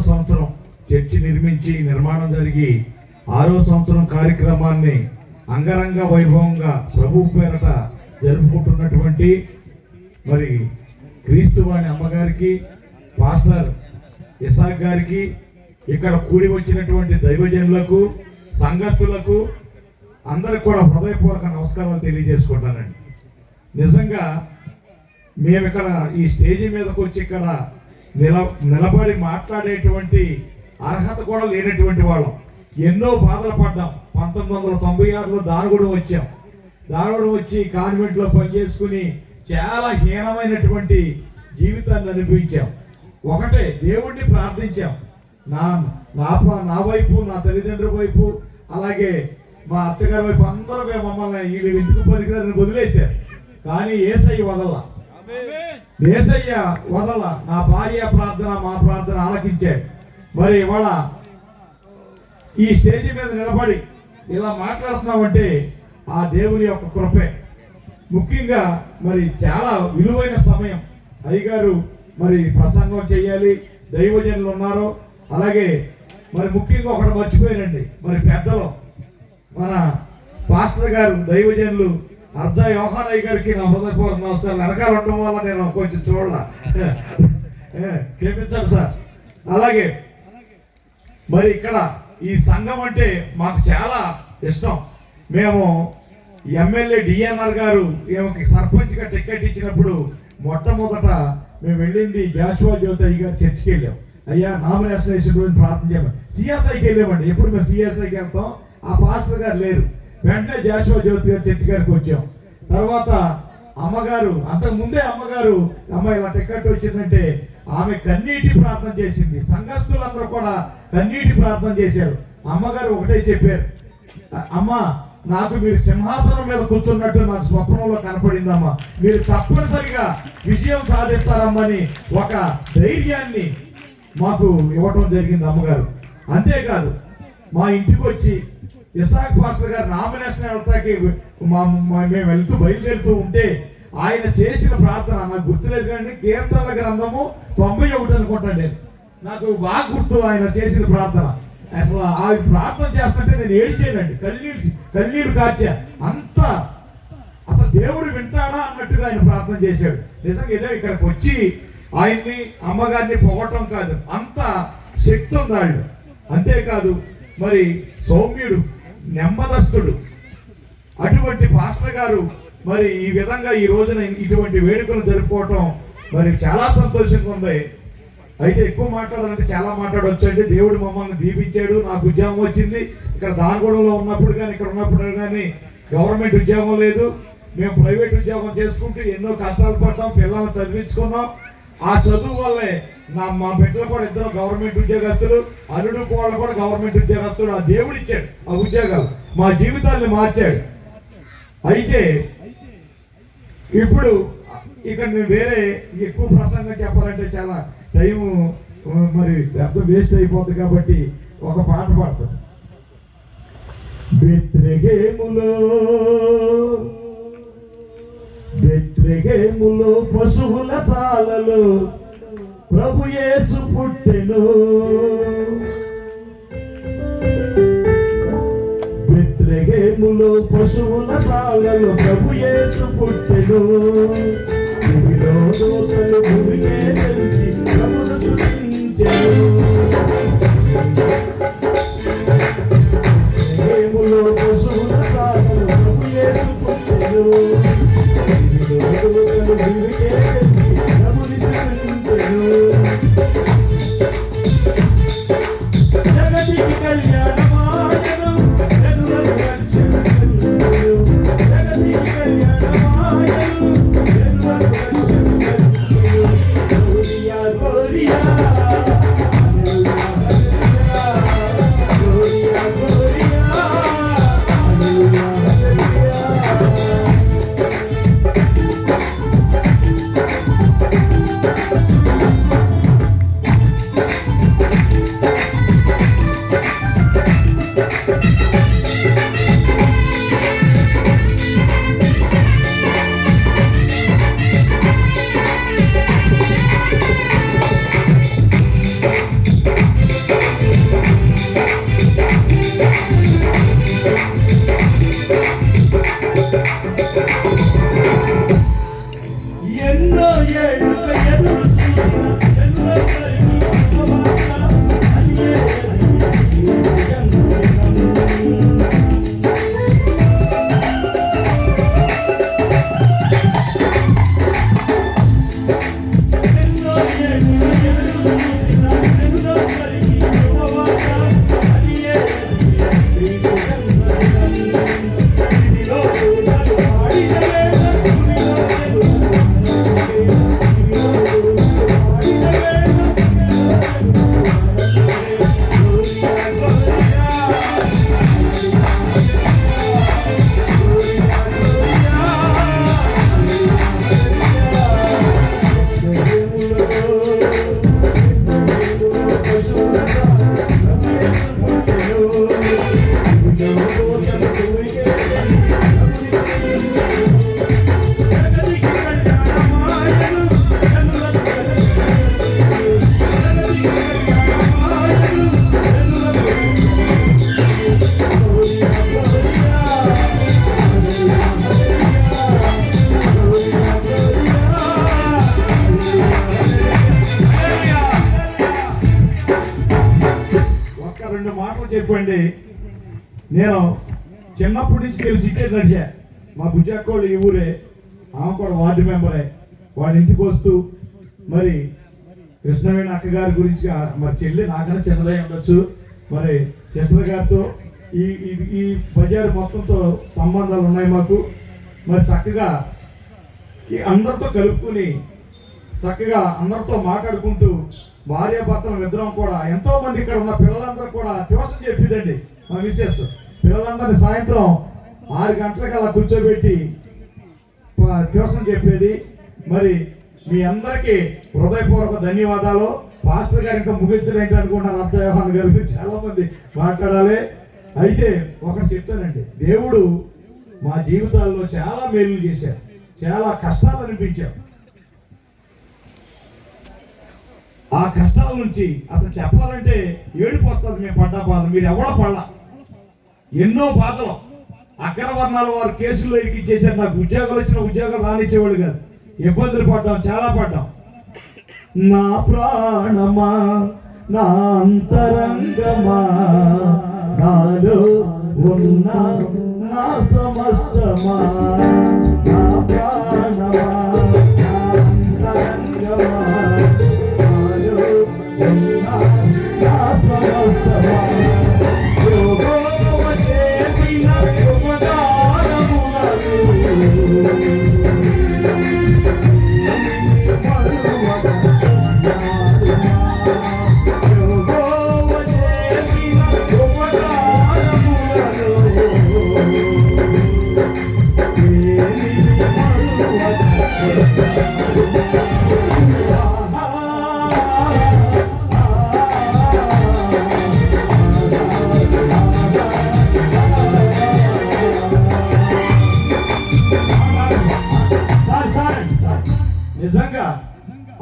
సంవత్సరం చర్చి నిర్మాణం జరిగి 6వ సంవత్సరం కార్యక్రమాన్ని అంగరంగ వైభవంగా ప్రభు పేరట జరుపుకుంటున్నటువంటి మరి క్రీస్తువాణి అమ్మగారికి, పాస్టర్ ఇసాక్ గారికి, ఇక్కడ కూడి వచ్చినటువంటి దైవజనులకు, సంఘస్థులకు అందరికి కూడా హృదయపూర్వక నమస్కారాలు తెలియజేసుకుంటానండి. నిజంగా మేము ఇక్కడ ఈ స్టేజీ మీదకి వచ్చి ఇక్కడ నిలబడి మాట్లాడేటువంటి అర్హత కూడా లేనటువంటి వాళ్ళం. ఎన్నో బాధలు పడ్డాం. 1996లో దానగూడెం వచ్చాం. దానగూడెం వచ్చి కాన్వెంట్లో పనిచేసుకుని చాలా హీనమైనటువంటి జీవితాన్ని అనిపించాం. ఒకటే దేవుణ్ణి ప్రార్థించాం. నా వైపు, నా తల్లిదండ్రుల వైపు, అలాగే మా అత్తగారి వైపు అందరూ మమ్మల్ని వీళ్ళు ఎందుకు పనికిరారని వదిలేశారు. కానీ యేసయ్య వదల నా భార్య ప్రార్థన, మా ప్రార్థన ఆలకించాడు. మరి ఇవాళ ఈ స్టేజీ మీద నిలబడి ఇలా మాట్లాడుతున్నామంటే ఆ దేవుని యొక్క కృపే. ముఖ్యంగా మరి చాలా విలువైన సమయం. అయ్యగారు మరి ప్రసంగం చేయాలి, దైవజనులు ఉన్నారు. అలాగే మరి ముఖ్యంగా ఒకటి మర్చిపోయారండి, మరి పెద్దలు మన పాస్టర్ గారు దైవజనులు అర్జా యోహానయ్య గారికి నా హృదయపూర్వక నమస్కారాలు. వెనకాల ఉండడం వల్ల నేను కొంచెం క్షమించండి సార్. అలాగే మరి ఇక్కడ ఈ సంఘం అంటే మాకు చాలా ఇష్టం. మేము ఎమ్మెల్యే డిఎన్ఆర్ గారు ఈమెకి సర్పంచ్గా టికెట్ ఇచ్చినప్పుడు మొట్టమొదట మేము వెళ్ళింది జాషువా జ్యోతి అయ్య గారు చర్చికి వెళ్ళాం. అయ్యా నామినేషన్ వేసిన గురించి ప్రార్థన చేయమని. సిఎస్ఐకి వెళ్ళామండి. ఎప్పుడు మేము సిఎస్ఐకి వెళ్తాం, ఆ పాస్టర్ గారు లేరు. వెంటనే జాషువా జ్యోతి గారు చర్చి గారికి వచ్చాం. తర్వాత అమ్మగారు, అంతకుముందే అమ్మగారు ఇలా టికెట్ వచ్చిందంటే ఆమె కన్నీటి ప్రార్థన చేసింది. సంఘస్థులందరూ కూడా కన్నీటి ప్రార్థన చేశారు. అమ్మగారు ఒకటే చెప్పారు, అమ్మ నాకు మీరు సింహాసనం మీద కూర్చున్నట్టు నాకు స్వప్నంలో కనపడిందమ్మా, మీరు తప్పనిసరిగా విజయం సాధిస్తారమ్మని ఒక ధైర్యాన్ని మాకు ఇవ్వటం జరిగింది అమ్మగారు. అంతేకాదు మా ఇంటికి వచ్చి ఇసాక్ పాస్టర్ గారు నామినేషన్ వెళ్తాకి మేము బయలుదేరుతూ ఉంటే ఆయన చేసిన ప్రార్థన నాకు గుర్తులేదు, కానీ కీర్తనల గ్రంథము 91 అనుకుంటాను నేను, నాకు బాగా గుర్తు ఆయన చేసిన ప్రార్థన. అసలు ఆ ప్రార్థన చేస్తుంటే నేను ఏడ్చానండి, కన్నీరు కార్చా. అంత అసలు దేవుడు వింటాడా అన్నట్టుగా ఆయన ప్రార్థన చేశాడు. నిజంగా ఏదో ఇక్కడికి వచ్చి ఆయన్ని అమ్మగారిని పొగటం కాదు, అంత శక్తి ఉంది వాళ్ళు. అంతేకాదు మరి సౌమ్యుడు, నెమ్మదస్తుడు అటువంటి పాస్టర్ గారు మరి ఈ విధంగా ఈ రోజున ఇటువంటి వేడుకలు జరుపుకోవటం మరి చాలా సంతోషంగా ఉంది. అయితే ఎక్కువ మాట్లాడాలంటే చాలా మాట్లాడవచ్చండి. దేవుడు మమ్మల్ని దీపించాడు, నాకు ఉద్యోగం వచ్చింది. ఇక్కడ దానగూడెంలో ఉన్నప్పుడు కానీ ఇక్కడ ఉన్నప్పుడు కానీ గవర్నమెంట్ ఉద్యోగం లేదు. మేము ప్రైవేట్ ఉద్యోగం చేసుకుంటూ ఎన్నో కష్టాలు పడ్డాం, పిల్లల్ని చదివించుకున్నాం. ఆ చదువు వల్లే మా బిడ్డలు కూడా ఇద్దరు గవర్నమెంట్ ఉద్యోగస్తులు, అల్లుడు కోళ్ళు కూడా గవర్నమెంట్ ఉద్యోగస్తులు. ఆ దేవుడు ఇచ్చాడు ఆ ఉద్యోగాలు, మా జీవితాన్ని మార్చాడు. అయితే ఇప్పుడు ఇక్కడ నేను వేరే ఎక్కువ ప్రసంగం చెప్పాలంటే చాలా టైం మరి అర్థం వేస్ట్ అయిపోతుంది కాబట్టి ఒక పాట పాడతాను. బెత్లెహేములో పశువుల సాలలో ప్రభు యేసు పుట్టెను. బెత్లెహేములో పశువుల సాలలో ప్రభు యేసు పుట్టెను. భూమిలో దూతలు భూమికే తెంచి ప్రభును స్తుతించెను. బెత్లెహేములో పశువుల సాలలో ప్రభు యేసు పుట్టెను. భూమికే తెంచి ప్రభుని స్తుతించెను. జగతికి కళ్యాణమాయను, జనులకు రక్షణ కలుగును. జగతికి కళ్యాణమాయను, జనులకు రక్షణ కలుగును. చెప్పండి. నేను చిన్నప్పటి నుంచి తెలిసి ఇట్టే నడిచా. మా బుజ్జాకోళ్ళు ఈ ఊరే, ఆమె కూడా వార్డు మెంబరే. వాడి ఇంటికి వస్తూ మరి కృష్ణవేణి అక్క గారి గురించి మరి చెల్లి నాకన్నా చిన్నదై ఉండొచ్చు, మరి సిస్టర్ గారితో ఈ ఈ బజారు మొత్తంతో సంబంధాలు ఉన్నాయి మాకు. మరి చక్కగా అందరితో కలుపుకుని చక్కగా అందరితో మాట్లాడుకుంటూ భార్యాభర్తలు ఇద్దరం కూడా ఎంతో మంది ఇక్కడ ఉన్న పిల్లలందరూ కూడా ట్యూషన్ చెప్పిదండి మా మిస్సెస్. పిల్లలందరినీ సాయంత్రం 6 గంటలకు అలా కూర్చోబెట్టి ట్యూషన్ చెప్పేది. మరి మీ అందరికీ హృదయపూర్వక ధన్యవాదాలు. పాస్టర్ గారు ఇంకా ముగించడం ఏంటి అనుకుంటున్నారు, అర్థవ్యూహాన్ గారు చాలా మంది మాట్లాడాలి. అయితే ఒకటి చెప్తానండి, దేవుడు మా జీవితాల్లో చాలా మేలు చేశారు, చాలా కష్టాలు అనిపించాం. ఆ కష్టాల నుంచి అసలు చెప్పాలంటే ఏడుపు వస్తుంది. మేము పడ్డ బాధ మీరు ఎవడ పడలా. ఎన్నో బాధలు, అగ్రవర్ణాల వారు కేసుల్లో ఇరికిచ్చేసారు. నాకు ఉద్యోగాలు వచ్చిన ఉద్యోగాలు రానిచ్చేవాళ్ళు కాదు. ఇబ్బందులు పడ్డాం, చాలా పడ్డాం. నా ప్రాణమా, నా అంతరంగమా, నాలో ఉన్న నా సమస్తమా, నా ప్రాణమా, నా అంతరంగమా, నాలో ఉన్న నా సమస్తమా, యెహోవా చేసిన ఉపకారములను నిజంగా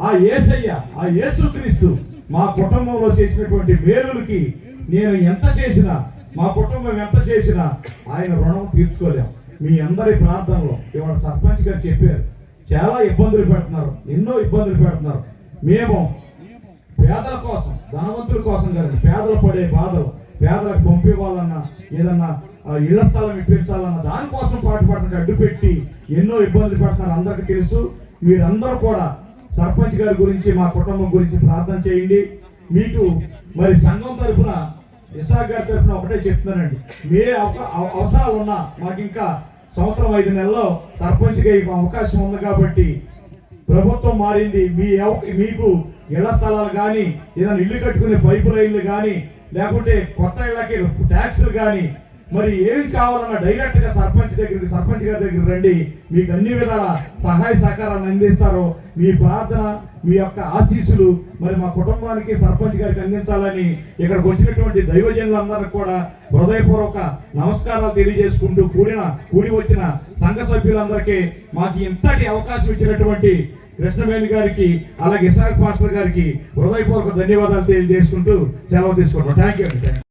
ఆ యేసయ్య, ఆ యేసుక్రీస్తు మా కుటుంబంలో చేసినటువంటి మేలులకి నేను ఎంత చేసినా, మా కుటుంబం ఎంత చేసినా ఆయన రుణం తీర్చుకోలేం. మీ అందరి ప్రార్థనలో ఇవాళ సర్పంచ్ గారు చెప్పారు, చాలా ఇబ్బందులు పెడుతున్నారు, ఎన్నో ఇబ్బందులు పెడుతున్నారు. మేము పేదల కోసం, ధనవంతుల కోసం కాదు, పేదలు పడే బాధలు, పేదలకు పంపివ్వాలన్నా, ఏదన్నా ఇళ్ల స్థలం ఇప్పించాలన్నా దానికోసం పాటుపడుతుంటే అడ్డుపెట్టి ఎన్నో ఇబ్బందులు పెడుతున్నారు. అందరికీ తెలుసు. మీరందరూ కూడా సర్పంచ్ గారి గురించి, మా కుటుంబం గురించి ప్రార్థన చేయండి. మీకు మరి సంఘం తరఫున, ఇసాక్ గారి తరఫున ఒకటే చెప్తున్నానండి, మీ అవసరాలు ఉన్నా మాకు ఇంకా సంవత్సరం 5 నెలల్లో సర్పంచ్గా అవకాశం ఉంది కాబట్టి, ప్రభుత్వం మారింది, మీకు ఇళ్ల స్థలాలు కానీ, ఏదైనా ఇల్లు కట్టుకునే పైపు లైన్లు కానీ, లేకుంటే కొత్త ఇళ్ళకి ట్యాక్సులు కానీ, మరి ఏమి కావాలన్నా డైరెక్ట్ గా సర్పంచ్ గారి దగ్గర రండి. మీకు అన్ని విధాల సహాయ సహకారాన్ని అందిస్తారు. మీ ప్రార్థన, మీ యొక్క ఆశీస్సులు మరి మా కుటుంబానికి, సర్పంచ్ గారికి అందించాలని ఇక్కడికి వచ్చినటువంటి దైవజనులందరికీ కూడా హృదయపూర్వక నమస్కారాలు తెలియజేసుకుంటూ కూడి వచ్చిన సంఘ సభ్యులందరికీ మాకు ఇంతటి అవకాశం ఇచ్చినటువంటి కృష్ణవేణి గారికి, అలాగే ఇసాక్ పాస్టర్ గారికి హృదయపూర్వక ధన్యవాదాలు తెలియజేసుకుంటూ సెలవు తీసుకుంటాం. Thank you.